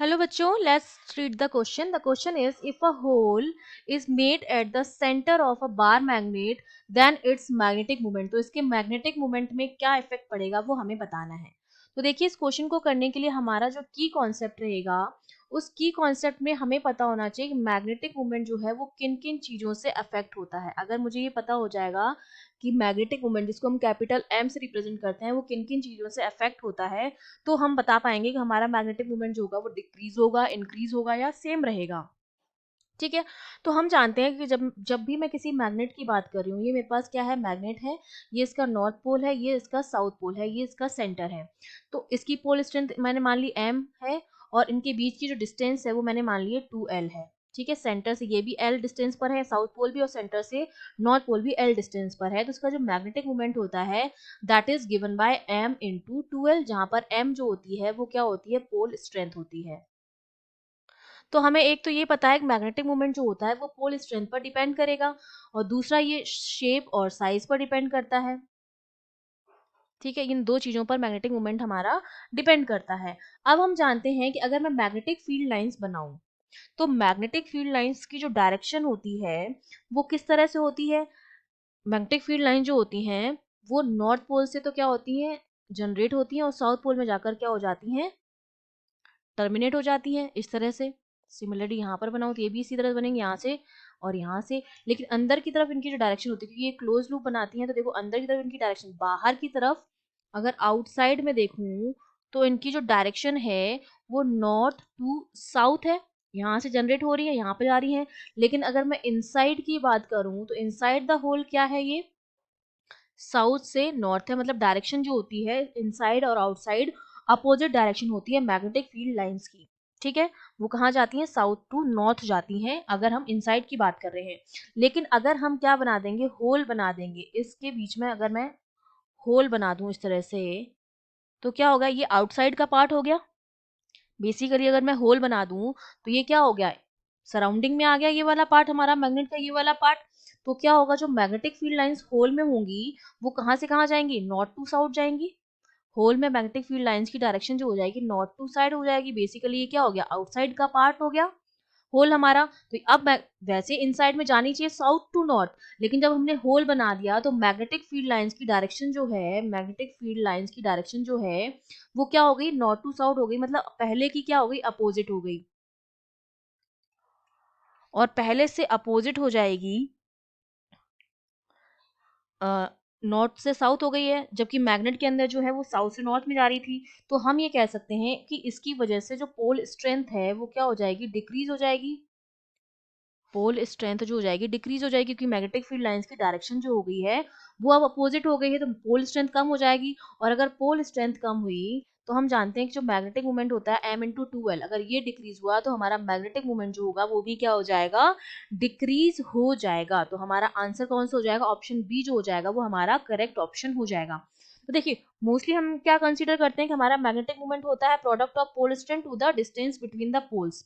Hello बच्चों, let's read the question. The question is, if a hole is made at the center of a bar magnet, then its magnetic moment. तो इसके magnetic moment में क्या effect पड़ेगा वो हमें बताना है। तो देखिए, इस क्वेश्चन को करने के लिए हमारा जो की कॉन्सेप्ट रहेगा, उस की कॉन्सेप्ट में हमें पता होना चाहिए कि मैग्नेटिक मोमेंट जो है वो किन किन चीजों से अफेक्ट होता है। अगर मुझे ये पता हो जाएगा कि मैग्नेटिक मोमेंट, जिसको हम कैपिटल एम से रिप्रेजेंट करते हैं, वो किन किन चीजों से अफेक्ट होता है, तो हम बता पाएंगे कि हमारा मैग्नेटिक मोमेंट जो होगा वो डिक्रीज होगा, इंक्रीज होगा या सेम रहेगा। ठीक है। तो हम जानते हैं कि जब जब भी मैं किसी मैग्नेट की बात कर रही हूँ, ये मेरे पास क्या है, मैग्नेट है। ये इसका नॉर्थ पोल है, ये इसका साउथ पोल है, ये इसका सेंटर है। तो इसकी पोल स्ट्रेंथ मैंने मान ली m है, और इनके बीच की जो डिस्टेंस है वो मैंने मान ली 2l है। ठीक है। सेंटर से ये भी l डिस्टेंस पर है, साउथ पोल भी, और सेंटर से नॉर्थ पोल भी l डिस्टेंस पर है। तो इसका जो मैग्नेटिक मोमेंट होता है that is given by m into 2l, जहां पर m जो होती है वो क्या होती है, पोल स्ट्रेंथ होती है। तो हमें एक तो ये पता है कि मैग्नेटिक मोमेंट जो होता है वो पोल स्ट्रेंथ पर डिपेंड करेगा, और दूसरा ये शेप और साइज पर डिपेंड करता है। ठीक है। इन दो चीजों पर मैग्नेटिक मोमेंट हमारा डिपेंड करता है। अब हम जानते हैं कि अगर मैं मैग्नेटिक फील्ड लाइंस बनाऊं, तो मैग्नेटिक फील्ड लाइंस की जो डायरेक्शन होती है वो किस तरह से होती है। मैग्नेटिक फील्ड लाइन जो होती हैं वो नॉर्थ पोल से तो क्या होती हैं, जनरेट होती हैं, और साउथ पोल में जाकर क्या हो जाती हैं, टर्मिनेट हो जाती हैं। इस तरह से सिमिलरली यहाँ पर बनाओ तो ये भी इसी तरह बनेंगे, यहाँ से और यहाँ से। लेकिन अंदर की तरफ इनकी जो डायरेक्शन होती है, क्योंकि ये क्लोज लूप बनाती हैं, तो देखो अंदर की तरफ इनकी डायरेक्शन, बाहर की तरफ अगर आउटसाइड में देखूं तो इनकी जो डायरेक्शन है वो नॉर्थ टू साउथ है। यहाँ से जनरेट हो रही है, यहाँ पे जा रही है। लेकिन अगर मैं इनसाइड की बात करूं तो इनसाइड द होल क्या है, ये साउथ से नॉर्थ है। मतलब डायरेक्शन जो होती है इनसाइड और आउटसाइड, अपोजिट डायरेक्शन होती है मैग्नेटिक फील्ड लाइंस की। ठीक है। वो कहाँ जाती हैं, साउथ टू नॉर्थ जाती हैं, अगर हम इनसाइड की बात कर रहे हैं। लेकिन अगर हम क्या बना देंगे, होल बना देंगे इसके बीच में, अगर मैं होल बना दूं इस तरह से, तो क्या होगा, ये आउटसाइड का पार्ट हो गया। बेसिकली अगर मैं होल बना दूं तो ये क्या हो गया, सराउंडिंग में आ गया, ये वाला पार्ट हमारा मैग्नेट का, ये वाला पार्ट। तो क्या होगा, जो मैग्नेटिक फील्ड लाइंस होल में होंगी वो कहाँ से कहाँ जाएंगी, नॉर्थ टू साउथ जाएंगी। होल में मैग्नेटिक फील्ड लाइंस की डायरेक्शन जो हो जाएगी नॉर्थ टू साइड हो जाएगी। बेसिकली ये क्या हो गया, आउटसाइड का पार्ट हो गया होल हमारा। तो अब वैसे इनसाइड में जानी चाहिए साउथ टू नॉर्थ, लेकिन जब हमने होल बना दिया तो मैग्नेटिक फील्ड लाइंस की डायरेक्शन जो है, मैग्नेटिक फील्ड लाइंस की डायरेक्शन जो है वो क्या हो गई, नॉर्थ टू साउथ हो गई। मतलब पहले की क्या हो गई, अपोजिट हो गई। और पहले से अपोजिट हो जाएगी, नॉर्थ से साउथ हो गई है, जबकि मैग्नेट के अंदर जो है वो साउथ से नॉर्थ में जा रही थी। तो हम ये कह सकते हैं कि इसकी वजह से जो पोल स्ट्रेंथ है वो क्या हो जाएगी, डिक्रीज हो जाएगी। पोल स्ट्रेंथ जो हो जाएगी डिक्रीज हो जाएगी, क्योंकि मैग्नेटिक फील्ड लाइंस की डायरेक्शन जो हो गई है वो अब अपोजिट हो गई है, तो पोल स्ट्रेंथ कम हो जाएगी। और अगर पोल स्ट्रेंथ कम हुई तो हम जानते हैं कि जो मैग्नेटिक मूवमेंट होता है m इंटू 2l, अगर ये डिक्रीज हुआ तो हमारा मैग्नेटिक मूवमेंट जो होगा वो भी क्या हो जाएगा, डिक्रीज हो जाएगा। तो हमारा आंसर कौन सा हो जाएगा, ऑप्शन बी जो हो जाएगा वो हमारा करेक्ट ऑप्शन हो जाएगा। तो देखिए, मोस्टली हम क्या कंसीडर करते हैं कि हमारा मैग्नेटिक मूवमेंट होता है product of pole strength to the distance between the poles.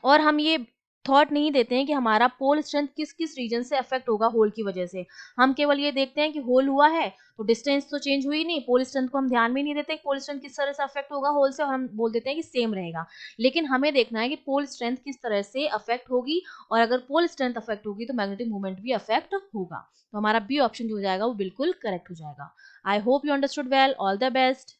और हम ये थॉट नहीं देते हैं कि हमारा पोल स्ट्रेंथ किस किस रीजन से अफेक्ट होगा होल की वजह से। हम केवल ये देखते हैं कि होल हुआ है तो डिस्टेंस तो चेंज हुई नहीं, पोल स्ट्रेंथ को हम ध्यान में नहीं देते कि पोल स्ट्रेंथ किस तरह से अफेक्ट होगा होल से, और हम बोल देते हैं कि सेम रहेगा। लेकिन हमें देखना है कि पोल स्ट्रेंथ किस तरह से अफेक्ट होगी, और अगर पोल स्ट्रेंथ अफेक्ट होगी तो मैग्नेटिक मूवमेंट भी अफेक्ट होगा। तो हमारा बी ऑप्शन जो हो जाएगा वो बिल्कुल करेक्ट हो जाएगा। I hope you understood well. All the best.